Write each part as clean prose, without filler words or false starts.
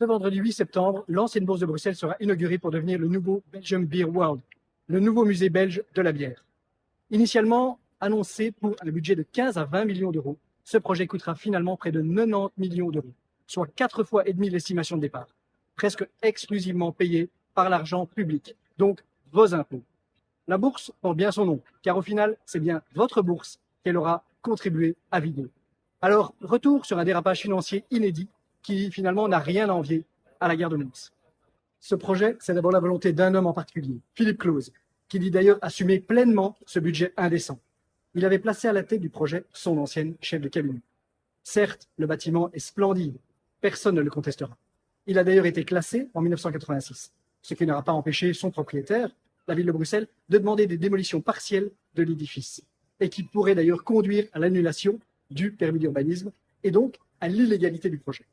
Ce vendredi 8 septembre, l'ancienne bourse de Bruxelles sera inaugurée pour devenir le nouveau Belgium Beer World, le nouveau musée belge de la bière. Initialement annoncé pour un budget de 15 à 20 millions d'euros, ce projet coûtera finalement près de 90 millions d'euros, soit 4 fois et demi l'estimation de départ, presque exclusivement payé par l'argent public, donc vos impôts. La bourse porte bien son nom, car au final, c'est bien votre bourse qu'elle aura contribué à vider. Alors, retour sur un dérapage financier inédit qui finalement n'a rien à envier à la guerre de Mons. Ce projet, c'est d'abord la volonté d'un homme en particulier, Philippe Claus, qui dit d'ailleurs assumer pleinement ce budget indécent. Il avait placé à la tête du projet son ancienne chef de cabinet. Certes, le bâtiment est splendide, personne ne le contestera. Il a d'ailleurs été classé en 1986, ce qui n'aura pas empêché son propriétaire, la ville de Bruxelles, de demander des démolitions partielles de l'édifice, et qui pourrait d'ailleurs conduire à l'annulation du permis d'urbanisme et donc à l'illégalité du projet.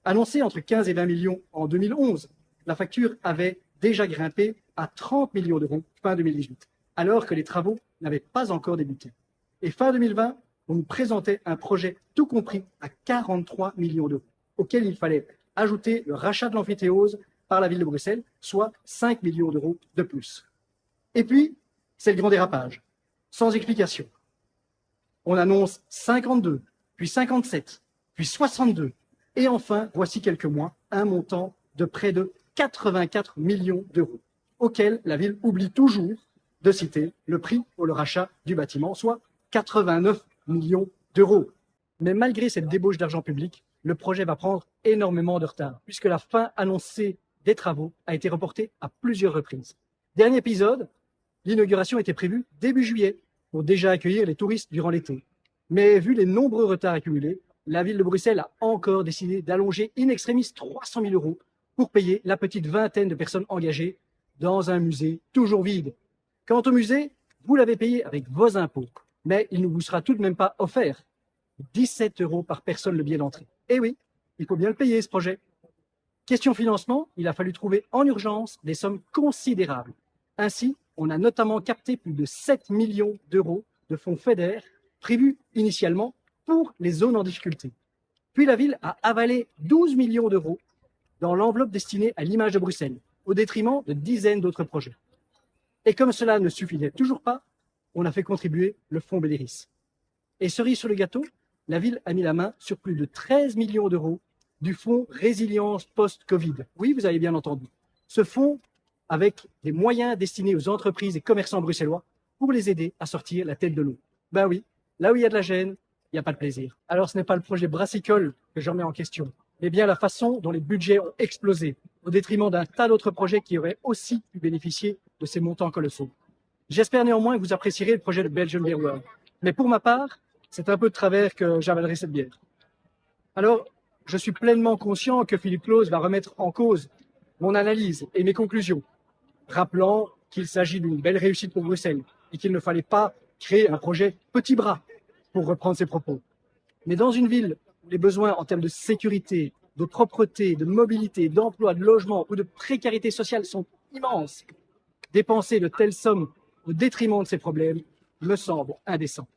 Annoncé entre 15 et 20 millions en 2011, la facture avait déjà grimpé à 30 millions d'euros fin 2018, alors que les travaux n'avaient pas encore débuté. Et fin 2020, on nous présentait un projet tout compris à 43 millions d'euros, auquel il fallait ajouter le rachat de l'amphithéose par la ville de Bruxelles, soit 5 millions d'euros de plus. Et puis, c'est le grand dérapage, sans explication. On annonce 52, puis 57, puis 62, et enfin, voici quelques mois, un montant de près de 84 millions d'euros, auquel la ville oublie toujours de citer le prix pour le rachat du bâtiment, soit 89 millions d'euros. Mais malgré cette débauche d'argent public, le projet va prendre énormément de retard, puisque la fin annoncée des travaux a été reportée à plusieurs reprises. Dernier épisode, l'inauguration était prévue début juillet, pour déjà accueillir les touristes durant l'été. Mais vu les nombreux retards accumulés, la ville de Bruxelles a encore décidé d'allonger in extremis 300 000 euros pour payer la petite vingtaine de personnes engagées dans un musée toujours vide. Quant au musée, vous l'avez payé avec vos impôts, mais il ne vous sera tout de même pas offert. 17 euros par personne le billet d'entrée. Eh oui, il faut bien le payer ce projet. Question financement, il a fallu trouver en urgence des sommes considérables. Ainsi, on a notamment capté plus de 7 millions d'euros de fonds FEDER prévus initialement pour les zones en difficulté. Puis la ville a avalé 12 millions d'euros dans l'enveloppe destinée à l'image de Bruxelles, au détriment de dizaines d'autres projets. Et comme cela ne suffisait toujours pas, on a fait contribuer le fonds Belleris. Et cerise sur le gâteau, la ville a mis la main sur plus de 13 millions d'euros du fonds Résilience post-Covid. Oui, vous avez bien entendu. Ce fonds avec des moyens destinés aux entreprises et commerçants bruxellois pour les aider à sortir la tête de l'eau. Ben oui, là où il y a de la gêne, il n'y a pas de plaisir. Alors ce n'est pas le projet brassicole que j'en mets en question, mais bien la façon dont les budgets ont explosé, au détriment d'un tas d'autres projets qui auraient aussi pu bénéficier de ces montants colossaux. J'espère néanmoins que vous apprécierez le projet de Belgium Beer World. Mais pour ma part, c'est un peu de travers que j'avalerai cette bière. Alors, je suis pleinement conscient que Philippe Claus va remettre en cause mon analyse et mes conclusions, rappelant qu'il s'agit d'une belle réussite pour Bruxelles et qu'il ne fallait pas créer un projet petit bras, pour reprendre ses propos. Mais dans une ville où les besoins en termes de sécurité, de propreté, de mobilité, d'emploi, de logement ou de précarité sociale sont immenses, dépenser de telles sommes au détriment de ces problèmes me semble indécent.